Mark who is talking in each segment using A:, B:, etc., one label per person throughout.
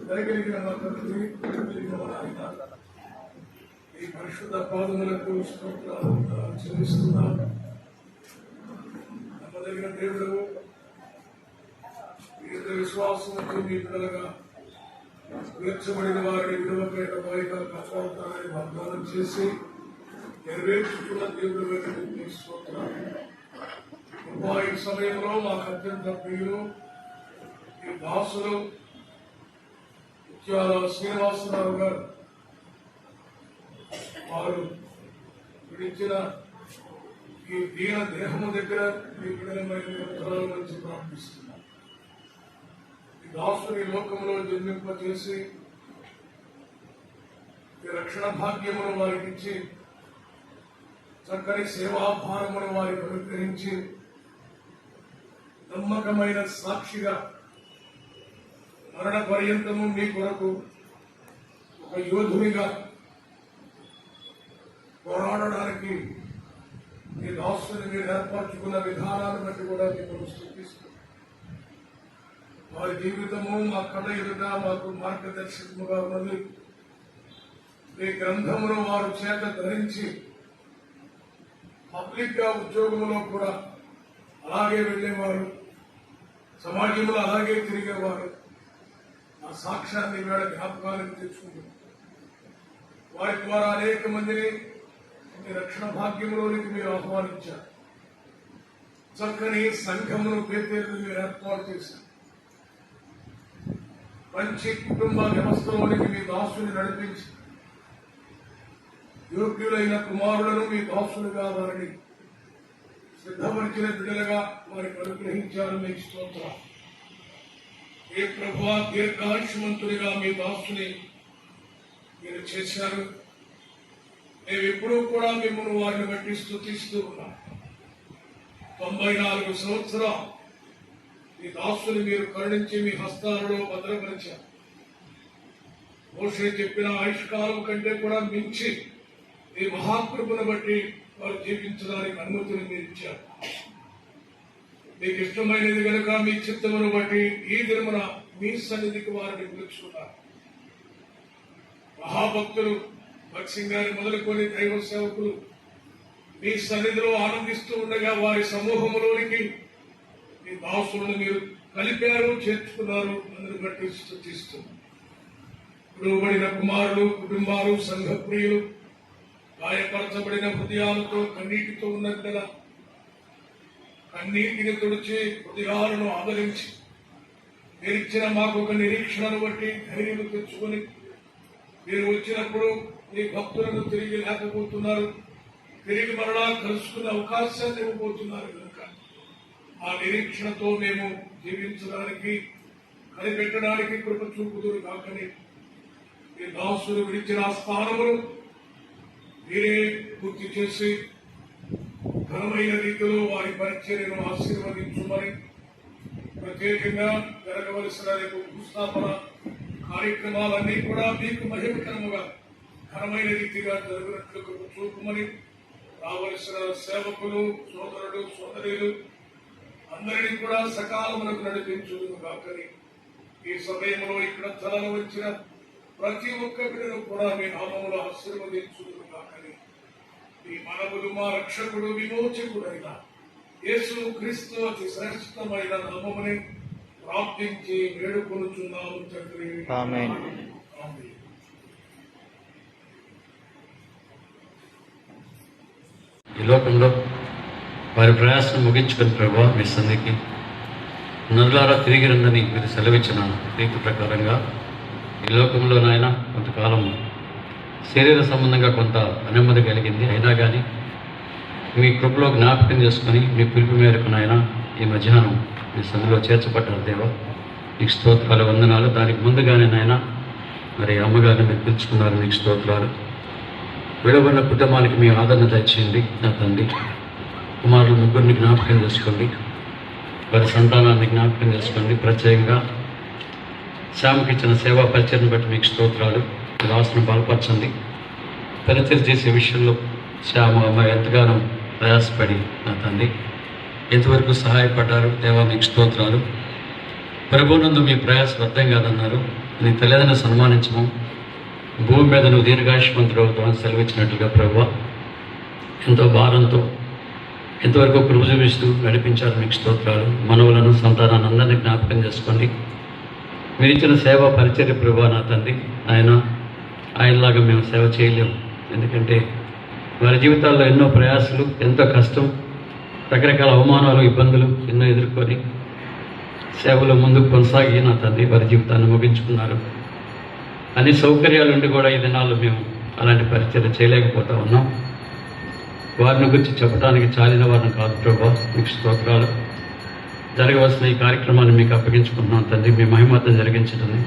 A: దయగలిగిన మా తండ్రి, దయగలిగిన మా నాయన, ఈ పరిశుద్ధ పాదములకు స్తోత్రాలు చెల్లిస్తున్నాం. నమ్మదగిన దేవుడు, విశ్వాసంతో మీ పిల్లలుగా తీర్చబడిన వారిని విలువపేట వారిగా కాపాడుతారని వాగ్దానం చేసి నెరవేర్చుకున్న దేవుడు స్తోత్రాలు. ఈ సమయంలో మాకు అత్యంత ప్రియులు ఈ దాసులు ముత్యాల శ్రీనివాసరావు గారు వారు విడిచిన ఈ దీన దేహము దగ్గర మీ విడుదలమైన తరాల నుంచి ప్రార్థిస్తున్నారు. ఈ దాసుని లోకంలో జన్మింపజేసి ఈ రక్షణ భాగ్యమును వారికి ఇచ్చి చక్కని సేవాభారమును వారికి అనుగ్రహించి నమ్మకమైన సాక్షిగా మరణ పర్యంతము మీ కొరకు ఒక యోధునిగా పోరాడడానికి మీ దాసుని మీరు ఏర్పరచుకున్న విధానాన్ని బట్టి కూడా మిమ్మల్ని స్తుతిస్తూ వారి జీవితము మా కళ ఎదుట మాకు మార్గదర్శకముగా ఉన్నది. మీ గ్రంథమును వారు చేత ధరించి పబ్లిక్ గా ఉద్యోగంలో కూడా అలాగే వెళ్లేవారు, సమాజంలో అలాగే తిరిగేవారు. ఆ సాక్ష్యాన్ని వేళ జ్ఞాపకాలకు తెచ్చుకుంటారు. వారి ద్వారా అనేక మందిని మీ రక్షణ భాగ్యంలోనికి మీరు ఆహ్వానించారు. చక్కని సంఘమును పేరు మీరు ఏర్పాటు చేశారు. మంచి కుటుంబ వ్యవస్థలోనికి మీ దాసుని నడిపించి యోగ్యులైన కుమారులను మీ దాసులుగా వారిని సిద్ధపరిచిన బిడ్డలుగా వారికి అనుగ్రహించారు. మీకు స్తోత్రాలు. ఏ ప్రభువా, దీర్ఘాయుష్మంతునిగా మీ దాసుని మీరు చేశారు. మేము ఎప్పుడూ కూడా మిమ్మల్ని వారిని బట్టి స్తుతిస్తూ ఉన్నాం. 94 సంవత్సరాలు మీ దాసుని మీరు కరుణించి మీ హస్తాలలో భద్రపరిచారు. మోషే చెప్పిన ఆయుష్కాలం కంటే కూడా మించి ఈ మహాకృపను బట్టి వారు జీవించడానికి అనుమతిని మీరు ఇచ్చారు. మీకు ఇష్టమైనది కనుక మీ చిత్తమును బట్టి ఈ దినమున మీ సన్నిధికి వారిని పిలుచుకున్నారు. మహాభక్తులు భక్సింగ్ గారి మొదలుకొని దైవ సేవకులు మీ సన్నిధిలో ఆనందిస్తూ ఉండగా వారి సమూహంలోనికి మీ దాసులను మీరు కలిపారు, చేర్చుకున్నారు. అందరిని బట్టి స్తుతిస్తున్నారు. పిలువబడిన కుమారులు, కుటుంబాలు, సంఘ ప్రియులు, గాయపరచబడిన హృదయాలతో కన్నీటితో ఉన్నట్ల కన్నీటిని తుడిచి హృదయాలను ఆదరించి మీరిచ్చిన మాకు ఒక నిరీక్షణను బట్టి ధైర్యం తెచ్చుకొని మీరు వచ్చినప్పుడు మీ భక్తులను తిరిగి లేకపోతున్నారు, తిరిగి మరలా కలుసుకునే అవకాశాన్ని ఇవ్వబోతున్నారు కనుక ఆ నిరీక్షణతో మేము జీవించడానికి కనిపెట్టడానికి కృప చూపుదురు కాకని మీ దాసులు విడిచిన స్థానములు మీరే పూర్తి చేసి ఘనమైన రీతిలో వారి పరిచర్యను ఆశీర్వదించుమని, ప్రత్యేకంగా జరగవలసిన రేపు భూస్థాపన కార్యక్రమాలన్నీ కూడా మీకు మహిమకరముగా ఘనమైన రీతిగా జరుగునట్లు చూపుమని, రావలసిన సేవకులు, సోదరులు, సోదరులు అందరినీ కూడా సకాలమునకు నడిపించుదును కాకని, ఈ సమయంలో ఇక్కడ తలలు వచ్చిన ప్రతి ఒక్క బిడ్డను కూడా మీ నామములో ఆశీర్వదించుదును కాకని, ఈ మనవులు మా రక్షకుడు విమోచకుడైన యేసు క్రీస్తు అతి శ్రేష్టమైన నామముని ప్రార్థించి వేడుకొనుచున్నాము తండ్రి.
B: ఆమేన్.
C: ఈ లోకంలో వారి ప్రయాసం ముగించుకుని ప్రభువా మీ సన్నిధికి నరులారా తిరిగి రందని మీరు సెలవిచ్చిన రీతి ప్రకారంగా ఈ లోకంలో నాయన కొంతకాలం శరీర సంబంధంగా కొంత నెమ్మది కలిగింది. అయినా కానీ మీ కృపలో జ్ఞాపకం చేసుకుని మీ పిలుపు మేరకు నాయన ఈ మధ్యాహ్నం మీ సన్నిధిలో చేర్చబడ్డారు దేవా. మీకు స్తోత్రాలు, వందనాలు. దానికి ముందుగానే నాయన మరి అమ్మగారిని మీరు పిలుచుకున్నారు. మీకు స్తోత్రాలు. విడబడిన కుటుంబానికి మీ ఆదరణ తెచ్చేయండి నా తండ్రి. కుమారులు ముగ్గురిని జ్ఞాపకం చేసుకోండి, వారి సంతానాన్ని జ్ఞాపకం చేసుకోండి. ప్రత్యేకంగా శ్యామకి ఇచ్చిన సేవా పరిచయం బట్టి మీకు స్తోత్రాలు. రాసును బలపరచండి. పరిచయం చేసే విషయంలో శ్యామ అమ్మాయి ఎంతగానో ప్రయాసపడి నా తండ్రి ఎంతవరకు సహాయపడ్డారు దేవా. మీకు స్తోత్రాలు. ప్రభువునందు మీ ప్రయాసం అర్థం కాదన్నారు. నీ తల్లిదండ్రులను సన్మానించము, భూమి మీద నువ్వు దీర్ఘాయుష్మంతుడు అవుతావు అని సెలవిచ్చినట్లుగా ప్రభువా ఎంతో భారంతో ఎంతవరకు కృప చూపిస్తూ నడిపించారు. మీకు స్తోత్రాలు. మనవులను, సంతానాన్ని అందరినీ జ్ఞాపకం చేసుకోండి. మీరు ఇచ్చిన సేవా పరిచర్య ప్రభువా నా తండ్రి, ఆయనలాగా మేము సేవ చేయలేము. ఎందుకంటే వారి జీవితాల్లో ఎన్నో ప్రయాసాలు, ఎంతో కష్టం, రకరకాల అవమానాలు, ఇబ్బందులు ఎన్నో ఎదుర్కొని సేవలో ముందుకు కొనసాగి నా తండ్రి వారి జీవితాన్ని ముగించుకున్నారు. అన్ని సౌకర్యాలు ఉండి కూడా ఈ దినాల్లో మేము అలాంటి పరిచర్య చేయలేకపోతా ఉన్నాం. వారిని గురించి చెప్పడానికి చాలిన వారిని కాదు ప్రభా, మీకు స్తోత్రాలు. జరగవలసిన ఈ కార్యక్రమాన్ని మీకు అప్పగించుకుంటున్నాం తండ్రి. మీ మహిమార్థం జరిగించదని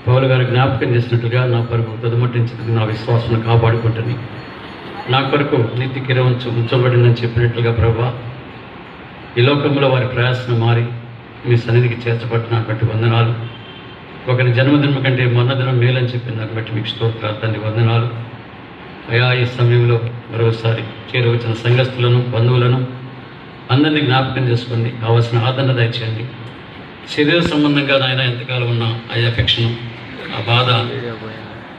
C: పౌలు గారు జ్ఞాపకం చేసినట్లుగా నా కొరకు తుదముట్టించినట్టు నా విశ్వాసాన్ని కాపాడుకుంటుంది. నా కొరకు నీతి కిరం ఉంచబడిందని చెప్పినట్లుగా ప్రభా ఈ లోకంలో వారి ప్రయాసం మారి మీ సన్నిధికి చేర్చబడినటువంటి వందనాలు. ఒకరి జన్మదినం కంటే మన్నదినం మేలని చెప్పిన దాన్ని బట్టి మీకు స్తోత్రాలు తండ్రి, వందనాలు. అయా ఈ సమయంలో మరోసారి చేరవచ్చిన సంఘస్థులను, బంధువులను అందరినీ జ్ఞాపకం చేసుకోండి. కావాల్సిన ఆదరణ దయచేయండి. శరీర సంబంధంగా నాయన ఎంతకాలం ఉన్న ఆ ఎఫెక్షన్, ఆ బాధ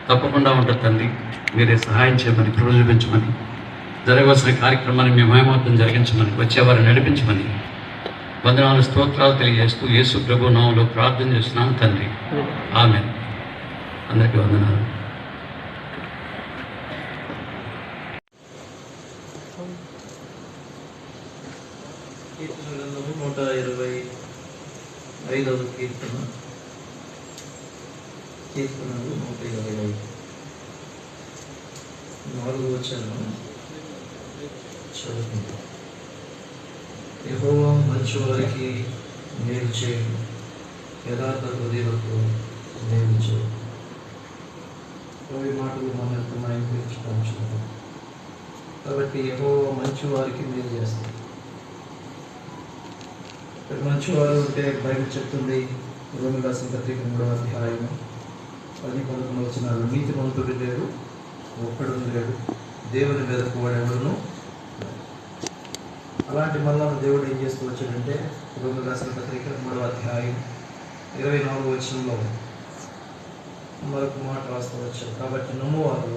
C: తప్పకుండా ఉంటుంది తండ్రి. మీరే సహాయం చేయమని, కృప చూపించమని, జరగవలసిన కార్యక్రమాన్ని మీ మహిమార్థం జరిగించమని, వచ్చేవారిని నడిపించమని వందనాలు, స్తోత్రాలు తెలియజేస్తూ యేసు ప్రభు నామములో ప్రార్థన చేస్తున్నాను తండ్రి, ఆమేన్. అందరికీ వందనాలు.
B: కీర్తన గ్రంథము 125వ కీర్తన. కీర్తనలు 125 4వ వచనం చదువుకుంటాం. యెహోవా మంచివారికి మేలు చేయు, యథార్థ హృదయులకు మేలు చేయు. అవి మాటలు మన యొక్క మైండ్ గురించి. కాబట్టి యెహోవా మంచివారికి మేలు చేస్తాడు. మంచివారు అంటే బైబిల్ చెప్తుంది, రోమి రాసిన పత్రిక 3వ అధ్యాయము 10-11 వచనాలు, నీతిమంతుడు లేడు, ఒక్కడు లేడు, దేవుని మీదకు వాడెవడును. అలాంటి మళ్ళా దేవుడు ఏం చేస్తూ వచ్చాడంటే, రోమి రాసిన పత్రిక 3వ అధ్యాయం 24వ వచనంలో మరొక మాట రాస్తూ వచ్చాడు. కాబట్టి నమ్మువారు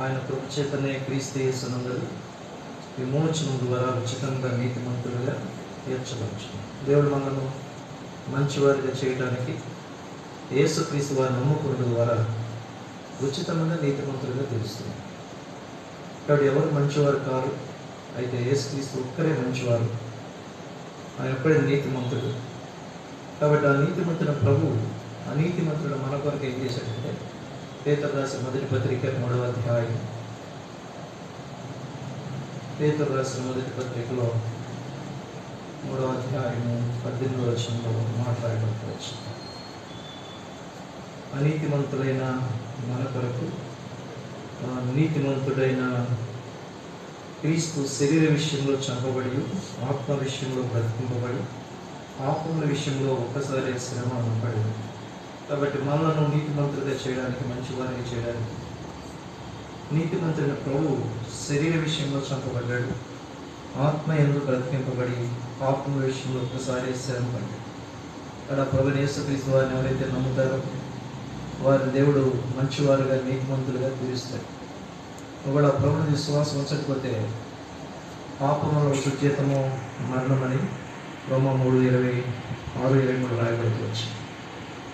B: ఆయన కృప చేతనే క్రీస్తు యేసునందు విమోచనం ద్వారా ఉచితంగా నీతిమంతులుగా తీర్చవచ్చు. దేవుడు మనను మంచివారిగా చేయడానికి యేసుక్రీస్తు వారి నమ్ముకున్న ద్వారా ఉచితంగా నీతిమంతులుగా తెలుస్తుంది. కాబట్టి ఎవరు మంచివారు కారు, అయితే యేసుక్రీస్తు ఒక్కరే మంచివారు, ఆయన ఒక్కడే నీతిమంతుడు. కాబట్టి ఆ నీతిమంతుల ప్రభువు ఆ నీతిమంతుడు మన కొరకు ఏం చేశాడంటే, పేతురు రాసిన మొదటి పత్రిక 3వ అధ్యాయం, పేతురు రాసిన మొదటి పత్రికలో 3వ అధ్యాయము 18వ వచనంలో మాట్లాడవచ్చు. అనీతిమంతులైన మన కొరకు నీతిమంతుడైన క్రీస్తు శరీర విషయంలో చంపబడి, ఆత్మ విషయంలో బ్రతికింపబడి, ఆత్మల విషయంలో ఒక్కసారి శ్రమ పడింది. కాబట్టి మనలను నీతిమంతులుగా చేయడానికి, మంచివారిని చేయడానికి నీతిమంతుడైన ప్రభువు శరీర విషయంలో చంపబడ్డాడు, ఆత్మ యందు బ్రతికింపబడి, ఆత్మ విషయంలో ఒక్కసారి శ్రమ పడ్డాడు. అక్కడ ప్రభువైన యేసుక్రీస్తు వారిని ఎవరైతే నమ్ముతారో వారి దేవుడు మంచివారుగా, నీతిమంతులుగా తీరుస్తాడు. ఒకవేళ ప్రభువుని విశ్వాసం ఉంచకపోతే పాపములో సుచేతము మరణమని రోమా 3:26-23 రాయబడుతుంది.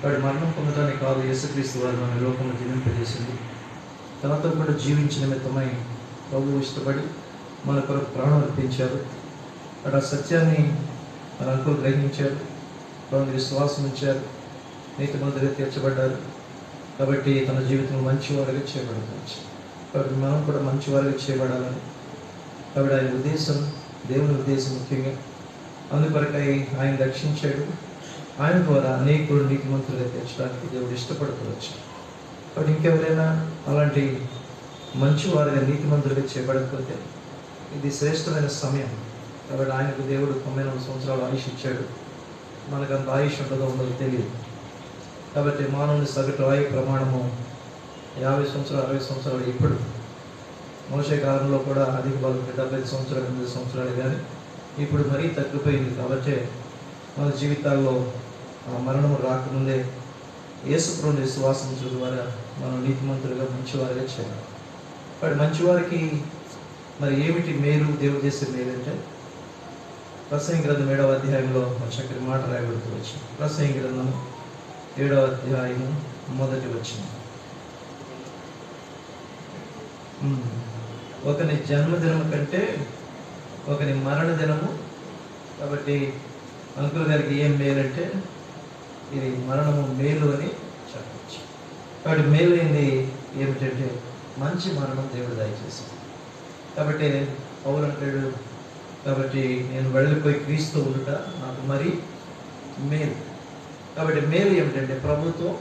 B: వాడి మరణం పొందడానికి కాదు, యేసుక్రీస్తు వారు మన లోకంలో జీవింపజేసింది. తనతో కూడా జీవించిన నిమిత్తమై ప్రభువు ఇష్టపడి మన కొరకు ప్రాణం అర్పించారు. అక్కడ సత్యాన్ని మన అంకులు గ్రహించారు, ప్రభువుని విశ్వాసం ఉంచారు, నీతిమంతులుగా తీర్చబడ్డారు. కాబట్టి తన జీవితం మంచివారుగా చేయబడవచ్చు. కాబట్టి మనం కూడా మంచివారుగా చేయబడాలని, కాబట్టి ఆయన ఉద్దేశం, దేవుని ఉద్దేశం ముఖ్యంగా అందుకొరకై ఆయన రక్షించాడు. ఆయన ద్వారా అనేకులు నీతిమంతులుగా తీర్చడానికి దేవుడు ఇష్టపడుకోవచ్చు. కాబట్టి ఇంకెవరైనా అలాంటి మంచివారుగా, నీతిమంతులుగా చేయబడకపోతే ఇది శ్రేష్టమైన సమయం. కాబట్టి ఆయనకు దేవుడు 94 సంవత్సరాలు ఆయుష్ ఇచ్చాడు. మనకు అంత ఆయుష్ ఉంటుందో ఉండదో తెలియదు. కాబట్టి మానవుని సగటు ఆయు ప్రమాణము 50 సంవత్సరాలు, 60 సంవత్సరాలు. ఇప్పుడు మోషే కాలంలో కూడా అధిక బలం 75 సంవత్సరాలు, 8 సంవత్సరాలు, కానీ ఇప్పుడు మరీ తగ్గిపోయింది. కాబట్టి మన జీవితాల్లో ఆ మరణము రాకముందే యేసుప్రభుని విశ్వాసం ద్వారా మనం నీతిమంతులుగా మంచివారిగా చేయాలి. కాబట్టి మంచివారికి మరి ఏమిటి మేలు, దేవుడు చేసే మేలు అంటే ప్రసంగి గ్రంథం 7వ అధ్యాయంలో చక్కటి మాట రాయబడుతూ వచ్చింది. ప్రసంగి గ్రంథం 7వ అధ్యాయము 1వ వచనం. ఒకని జన్మదినము కంటే ఒకని మరణ దినము. కాబట్టి అంకుల్ గారికి ఏం మేలు అంటే ఇది మరణము మేలు అని చెప్పచ్చు. కాబట్టి మేలు అయింది ఏమిటంటే మంచి మరణం దేవుడు దయచేసి. కాబట్టి పౌలు అంటాడు, కాబట్టి నేను వెళ్ళిపోయి క్రీస్తు ఉండుట నాకు మరి మేలు. కాబట్టి మేలు ఏమిటంటే ప్రభుత్వం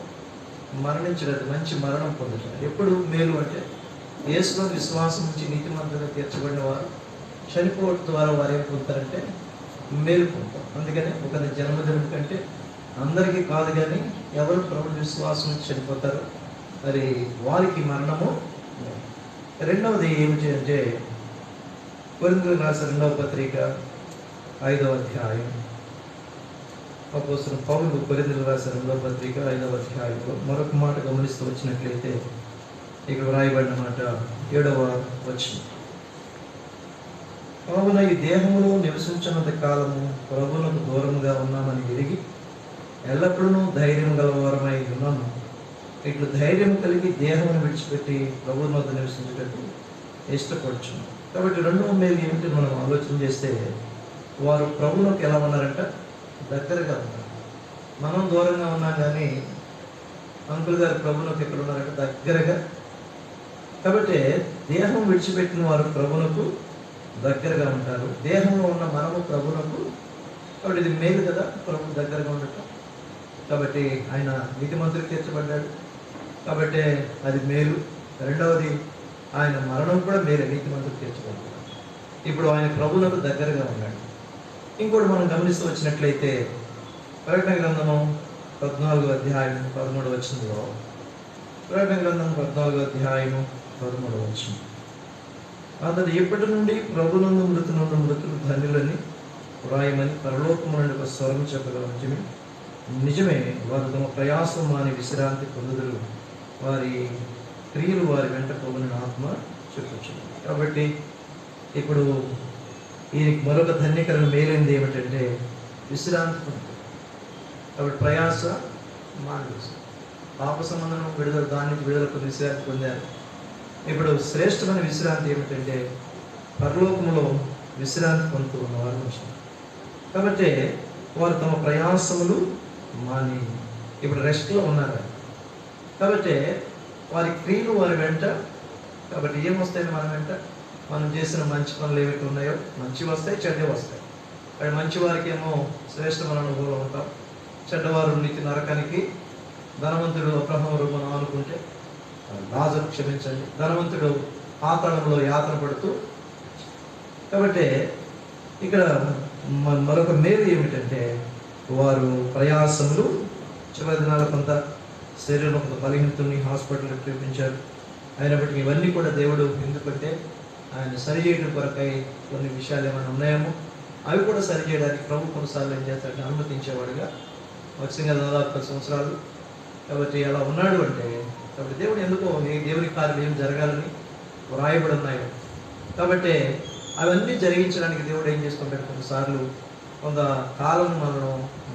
B: మరణించలేదు, మంచి మరణం పొందటం. ఎప్పుడు మేలు అంటే యేసులో విశ్వాసం నుంచి నీతిమంతులుగా తీర్చబడిన వారు చనిపోవడం ద్వారా వారు ఏం పొందుతారంటే మేలు పొందుతారు. అందుకని ఒకరి జన్మదినం కంటే అందరికీ కాదు, కానీ ఎవరు ప్రభు విశ్వాసం నుంచి చనిపోతారో మరి వారికి మరణము. రెండవది ఏమిటి అంటే కొరింథీయులకు రాసిన 2వ పత్రిక 5వ అధ్యాయం. అపోస్తలుడైన పౌలు కొరింథీయులకు రాసిన 2వ పత్రిక 5వ అధ్యాయంలో మరొక మాట గమనిస్తూ వచ్చినట్లయితే ఇక్కడ వ్రాయబడిన మాట 7వ వచనం. కావున ఈ దేహములో నివసించినంత కాలము ప్రభువునకు దూరముగా ఉన్నామని ఎరిగి ఎల్లప్పుడూ ధైర్యం గలవారమై ఉన్నాము. ఇట్లు ధైర్యం కలిగి దేహమును విడిచిపెట్టి ప్రభువుని వద్ద నివసించేటట్టు ఇష్టపడుచున్నాం. కాబట్టి రెండవ మేలు ఏమిటి మనం ఆలోచన చేస్తే వారు ప్రభువులకు ఎలా ఉన్నారంట? దగ్గరగా ఉన్నారు. మనం దూరంగా ఉన్నాం, కానీ అంకుల్ గారు ప్రభువులకు ఎక్కడ ఉన్నారంటే దగ్గరగా. కాబట్టి దేహం విడిచిపెట్టిన వారు ప్రభువులకు దగ్గరగా ఉంటారు. దేహంలో ఉన్న మనము ప్రభువులకు. కాబట్టి ఇది మేలు కదా, ప్రభు దగ్గరగా ఉండటం. కాబట్టి ఆయన నీతిమంతులకు తీర్చబడ్డాడు కాబట్టి అది మేలు. రెండవది ఆయన మరణం కూడా మేలు, నీతిమంతులకు తీర్చబడ్డాడు. ఇప్పుడు ఆయన ప్రభువులకు దగ్గరగా ఉన్నాడు. ఇంకోటి మనం గమనిస్తూ వచ్చినట్లయితే ప్రకటన గ్రంథము 14వ అధ్యాయం 13వ వచనంలో, ప్రకటన గ్రంథం 14వ అధ్యాయం 13వ వచనం, అతడు ఇప్పటి నుండి ప్రభునందు మృతులు ధన్యులని వ్రాయమని పరలోకము నుండి ఒక స్వరం చెప్పగల నిజమే. వారు తమ ప్రయాసం మాని విశ్రాంతి పొందుదురు, వారి క్రియలు వారి వెంట పోవని ఆత్మ చెప్పచ్చు. కాబట్టి ఇప్పుడు ఈయనకి మరొక ధన్యకరణ మేలైంది ఏమిటంటే విశ్రాంతి పొందుతారు. కాబట్టి ప్రయాస మానేసి పాప సంబంధం విడుదల, దాని నుంచి విడుదల విశ్రాంతి పొందారు. ఇప్పుడు శ్రేష్టమైన విశ్రాంతి ఏమిటంటే పరలోకములో విశ్రాంతి పొందుతూ ఉన్నవారు వచ్చినారు. కాబట్టి వారు తమ ప్రయాసములు మాని ఇప్పుడు రెస్ట్లో ఉన్నారు. కాబట్టి వారి క్రియలు వారి వెంట. కాబట్టి ఏమొస్తాయి మన వెంట? మనం చేసిన మంచి పనులు ఏమిటి ఉన్నాయో మంచి వస్తాయి, చెడ్డ వస్తాయి. అక్కడ మంచి వారికి ఏమో శ్రేష్టమైన అనుభవం ఉంటాం, చెడ్డవారు నీతి నరకానికి. ధనవంతుడు అబ్రహాము రూపం అనుకుంటే లాజరు క్షమించండి, ధనవంతుడు పాతాళంలో యాత్ర పడుతూ. కాబట్టి ఇక్కడ మరొక మేలు ఏమిటంటే వారు ప్రయాసములు. చివరి దినాల కొంత శరీరంలో కొంత బలహీనతని హాస్పిటల్కి చూపించారు. అయినప్పటికీ ఇవన్నీ కూడా దేవుడు ఎందుకంటే ఆయన సరిచేయడం కొరకై కొన్ని విషయాలు ఏమైనా ఉన్నాయేమో అవి కూడా సరిచేయడానికి ప్రభు కొన్నిసార్లు ఏం చేస్తాడంటే అనుమతించేవాడుగా వచ్చిన దాదాపు 10 సంవత్సరాలు. కాబట్టి అలా ఉన్నాడు అంటే కాబట్టి దేవుడు ఎందుకో దేవుని కార్యం ఏం జరగాలని వ్రాయబడి ఉన్నాయో. కాబట్టి అవన్నీ జరిగించడానికి దేవుడు ఏం చేసుకుంటాడు, కొన్నిసార్లు కొంత కాలం మనను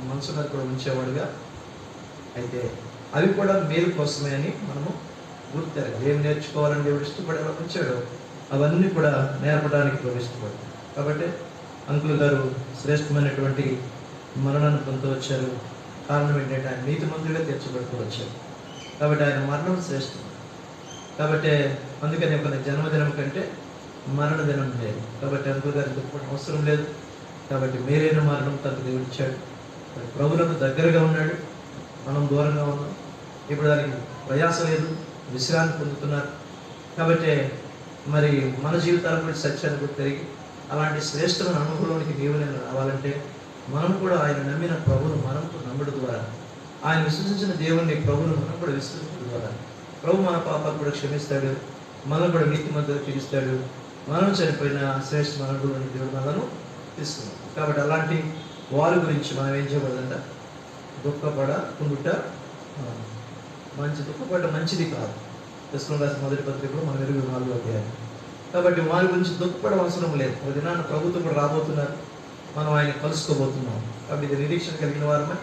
B: మనసు మీద కూడా ఉంచేవాడుగా. అయితే అవి కూడా మేలు కోసమే అని మనము గుర్తెరగాలి. ఏం నేర్చుకోవాలని దేవుడు ఇష్టపడేలా ఉంచాడో అవన్నీ కూడా నేర్పడానికి దేవుడు ఇష్టపడతాడు. కాబట్టి అంకుల్ గారు శ్రేష్టమైనటువంటి మరణాన్ని పొందుతూ వచ్చారు. కారణం ఏంటంటే ఆయన నీతిమంతుడిగా తీర్చబడుతూ వచ్చారు. కాబట్టి ఆయన మరణం శ్రేష్టం. కాబట్టి అందుకని ఒక జన్మదినం కంటే మరణ దినం లేదు. కాబట్టి అంకుల్ గారికి దుఃఖపడడం అవసరం లేదు. కాబట్టి మేలైన మరణం తనకు దేవుడు ఇచ్చాడు. ప్రభువులకు దగ్గరగా ఉన్నాడు, మనం దూరంగా ఉన్నాం. ఇప్పుడు దానికి ప్రయాసం లేదు, విశ్రాంతి పొందుతున్నారు. కాబట్టి మరి మన జీవితాల గురించి సత్యాన్ని కూడా తిరిగి అలాంటి శ్రేష్టమైన అనుభవానికి దేవుని రావాలంటే మనం కూడా ఆయన నమ్మిన ప్రభువును మనం కూడా నమ్మడం ద్వారా, ఆయన విశ్వసించిన దేవుని ప్రభువును మనం కూడా విశ్వసించడం ద్వారా ప్రభు మన పాపాలు కూడా క్షమిస్తాడు, మనం కూడా నీతిమంతులుగా తీరుస్తాడు. మనం చనిపోయిన శ్రేష్టమైన అనుభవాన్ని దేవుడు మనను తీసుకున్నాం. కాబట్టి అలాంటి వారి గురించి మనం ఏం చేయకూడదంట, దుఃఖపడకుండుట దుఃఖపడ మంచిది కాదు. తెస్సలోనికీయులకు రాసిన మొదటి పత్రికలో మనం 4వ అధ్యాయం. కాబట్టి వారి గురించి దుఃఖపడడం అవసరం లేదు. ఒక దినాన్ని ప్రభుత్వం కూడా రాబోతున్నారు, మనం ఆయన కలుసుకోబోతున్నాం. కాబట్టి ఇది నిరీక్షణ కలిగిన వారమే.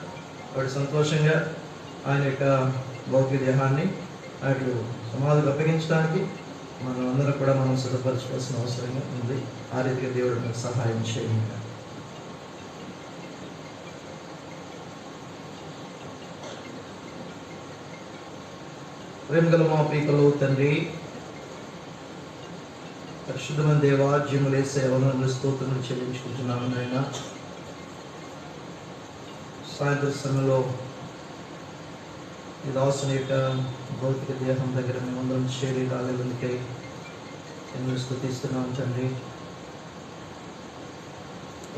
B: కాబట్టి సంతోషంగా ఆయన యొక్క భౌతిక దేహాన్ని అటు సమాధికి అప్పగించడానికి మనం అందరం కూడా మనం సిద్ధపరచుకోవాల్సిన అవసరం ఉంది. ఆ రీతిగా దేవుడు మనకు సహాయం చేయండి. ప్రేమగల మా ప్రియకలు తండ్రి, పరిశుద్ధమైన దేవా, జీవములేసే వందనములు స్తోత్రములు చెల్లించుకుంటున్నాము నాయన. సాయంత్రం సమయంలో ఈ దాసుని యొక్క భౌతిక దేహం దగ్గర మేమందరం చేరి రాలేందుకై ఎన్నో స్తుతిస్తున్నాం తండ్రి.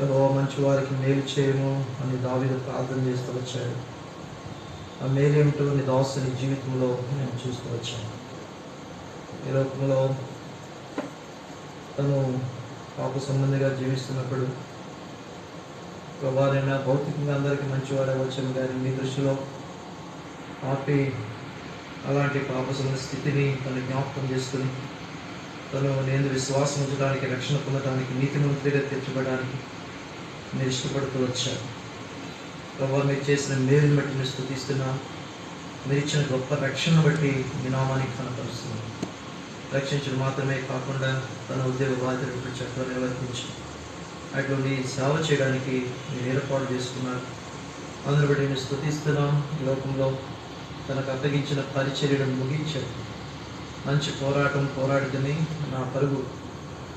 B: యెహోవా మంచి వారికి మేలు చేయము అని దావీదు ప్రార్థన చేస్తూ వచ్చాడు. ఆ మేలేమిటో నీ దాసుని జీవితంలో నేను చూస్తూ వచ్చాను. ఈ లోకంలో తను పాప సంబంధిగా జీవిస్తున్నప్పుడు ప్రభావైనా భౌతికంగా అందరికీ మంచివాడే వచ్చాను, కానీ మీ దృష్టిలో ఆపి అలాంటి పాప సంబంధ స్థితిని తను జ్ఞాపకం చేసుకుని తను నేను విశ్వాసం ఉంచడానికి, రక్షణ పొందడానికి, నీతిమంతుడిగా తీర్చబడడానికి మీరు ఇష్టపడుతూ వచ్చారు. ప్రభావ మీరు చేసిన మేలుని బట్టి మీరు స్తుతిస్తున్నాం. మీరు ఇచ్చిన గొప్ప రక్షణ బట్టి మీ నామానికి కనపరుస్తున్నాం. రక్షించడం మాత్రమే కాకుండా తన ఉద్యోగ బాధ్యతలు చక్కగా నిర్వర్తించి అటువంటి సేవ చేయడానికి మీరు ఏర్పాటు చేసుకున్నారు. అందుని బట్టి మేము స్తుతిస్తున్నాం. ఈ లోకంలో తనకు అప్పగించిన పరిచర్యను ముగించారు. మంచి పోరాటం పోరాడుతుని నా పరుగు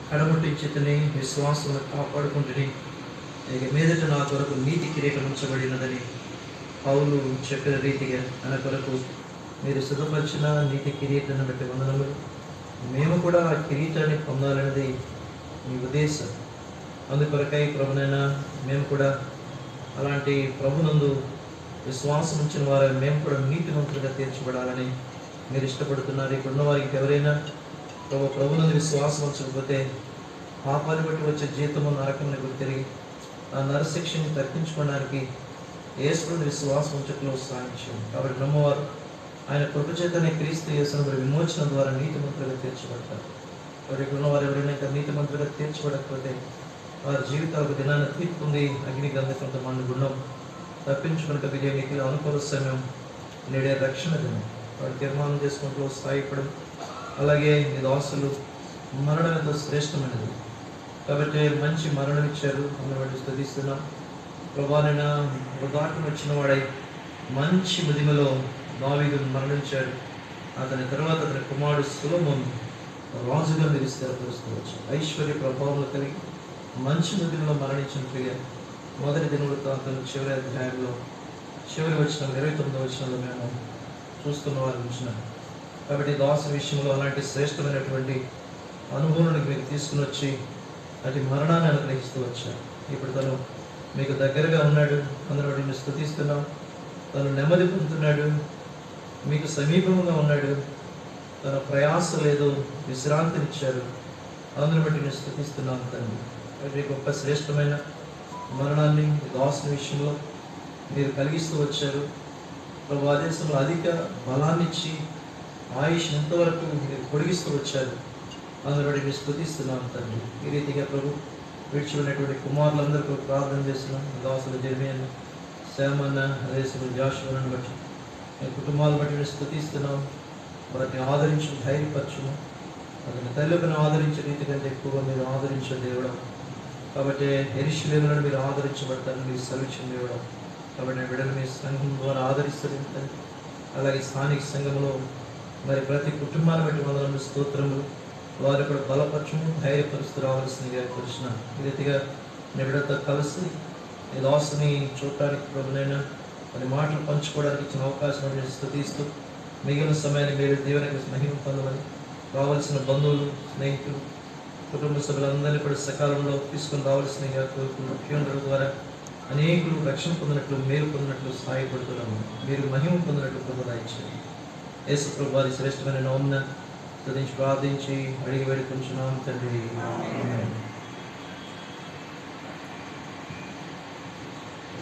B: కడముట్టించుతుని విశ్వాసం కాపాడుకుంటుని ఇక మీదట నా కొరకు నీతి కిరీటం ఉంచబడినదని పౌలు చెప్పిన రీతిగా తన కొరకు మీరు సిద్ధపరిచిన నీతి కిరీటాన్ని బట్టి వందనములు. మేము కూడా ఆ కిరీటాన్ని పొందాలనేది మీ ఉద్దేశం. అందుకొరకై ప్రభునైనా మేము కూడా అలాంటి ప్రభునందు విశ్వాసం ఉంచిన వారు మేము కూడా నీతిమంతులుగా తీర్చబడాలని మీరు ఇష్టపడుతున్నారు. ఇప్పుడున్న వారికి ఎవరైనా ప్రభునందు విశ్వాసం ఉంచకపోతే పాపాన్ని బట్టి వచ్చే జీతము నరకమునకు తిరిగి ఆ నరశిక్షని తప్పించుకోవడానికి యేసుని విశ్వాసం ఉంచట్లో సాధించాము. కాబట్టి నమ్మవారు ఆయన కృప చేతనే క్రీస్తు యేసును విమోచన ద్వారా నీతిమంతులుగా తీర్చబడతారు. కాబట్టి ఇక్కడ ఉన్నవారు ఎవరైనా ఇంకా నీతిమంతులుగా తీర్చబడకపోతే వారి జీవితాలకు దినాన్ని తీర్పుంది అగ్ని గంధకంతో మన గుణం తప్పించుకున్న విజయానికి అనుకూల సమయం నేడే రక్షణ దినం. వారు తీర్మానం చేసుకుంటూ స్థాయిపడం, అలాగే మీ దాసులు మరణం ఎంతో శ్రేష్టమైనది కాబట్టి మంచి మరణం ఇచ్చారు. అందులో స్తుతిస్తున్నాం. ప్రభానైనా వృధాటం వచ్చిన వాడై మంచి ముదిమలో దావీదు మరణించాడు. అతని తర్వాత అతని కుమారుడు సొలొమోను రాజుగా మీరు స్థిరపరుస్తూ ఐశ్వర్య ప్రభావంలో కలిగి మంచి ముదిమలో మరణించిన ప్రియ మొదటి దినవృత్తాంతం చివరి అధ్యాయంలో చివరి వచ్చిన 29వ వచనంలో మేము చూస్తున్న వారు ఉంచినాం. కాబట్టి దాసు విషయంలో అలాంటి శ్రేష్టమైనటువంటి అనుభవానికి మీరు తీసుకుని వచ్చి అది మరణాన్ని అనుగ్రహిస్తూ వచ్చారు. ఇప్పుడు తను మీకు దగ్గరగా ఉన్నాడు. అందులో నేను స్తుతిస్తున్నాం. తను నెమ్మది పొందుతున్నాడు, మీకు సమీపంగా ఉన్నాడు, తన ప్రయాస లేదు, విశ్రాంతినిచ్చారు. అందుని బట్టి నేను స్తుతిస్తున్నాను తండ్రి. కాబట్టి గొప్ప శ్రేష్టమైన మరణాన్ని దాసుని విషయంలో మీరు కలిగిస్తూ వచ్చారు. ప్రభు ఆదేశంలో అధిక బలాన్ని ఇచ్చి ఆయుష్ ఎంతవరకు మీరు పొడిగిస్తూ వచ్చారు. అందులో నేను స్తుతిస్తున్నాను తండ్రి. ఈ రీతిగా ప్రభు విడిచిపోయినటువంటి కుమారులందరికీ ప్రార్థన చేస్తున్నాం. దాసులు జెర్మియాను, శామన్న, అదేశంలో జాషువాను బట్టి కుటుంబాలను బట్టి మేము స్తుతిస్తున్నాం. వారిని ఆదరించి ధైర్యపరచుము. అతని తల్లిని ఆదరించే రీతి కంటే ఎక్కువగా మీరు ఆదరించే దేవుడు. కాబట్టి యెరూషలేములను మీరు ఆదరించబడతారని మీరు సెలవిచ్చిన దేవుడు. కాబట్టి బిడ్డలు మీ సంఘం ద్వారా ఆదరిస్తారు. అలాగే స్థానిక సంఘంలో మరి ప్రతి కుటుంబాన్ని బట్టి వందనములు స్తోత్రములు. వారు కూడా బలపరచము, ధైర్యపరుస్తూ రావాల్సిందిగా కృష్ణ. ఈ రీతిగా నిబిడతో కలిసి ఈ దాసుని చూడటానికి ప్రభునైనా మరి మాటలు పంచుకోవడానికి ఇచ్చిన అవకాశం స్తుతిస్తూ మిగిలిన సమయాన్ని మీరు దేవునికి మహిమ పొందమని రావాల్సిన బంధువులు, స్నేహితులు, కుటుంబ సభ్యులందరినీ కూడా సకాలంలో తీసుకుని రావాల్సిందిగా కోరుకున్న ఫ్యూనరల్ ద్వారా అనేకులు రక్షణ పొందినట్లు, మేలు పొందినట్లు సహాయపడుతున్నాము. మీరు మహిమ పొందినట్లు పొందదాయించండి. యేసు ప్రభు వారి శ్రేష్టమైన నామమున స్తుతించి ప్రార్థించి అడిగి వేడుకొంచున్నాం తండ్రి. ఆమేన్.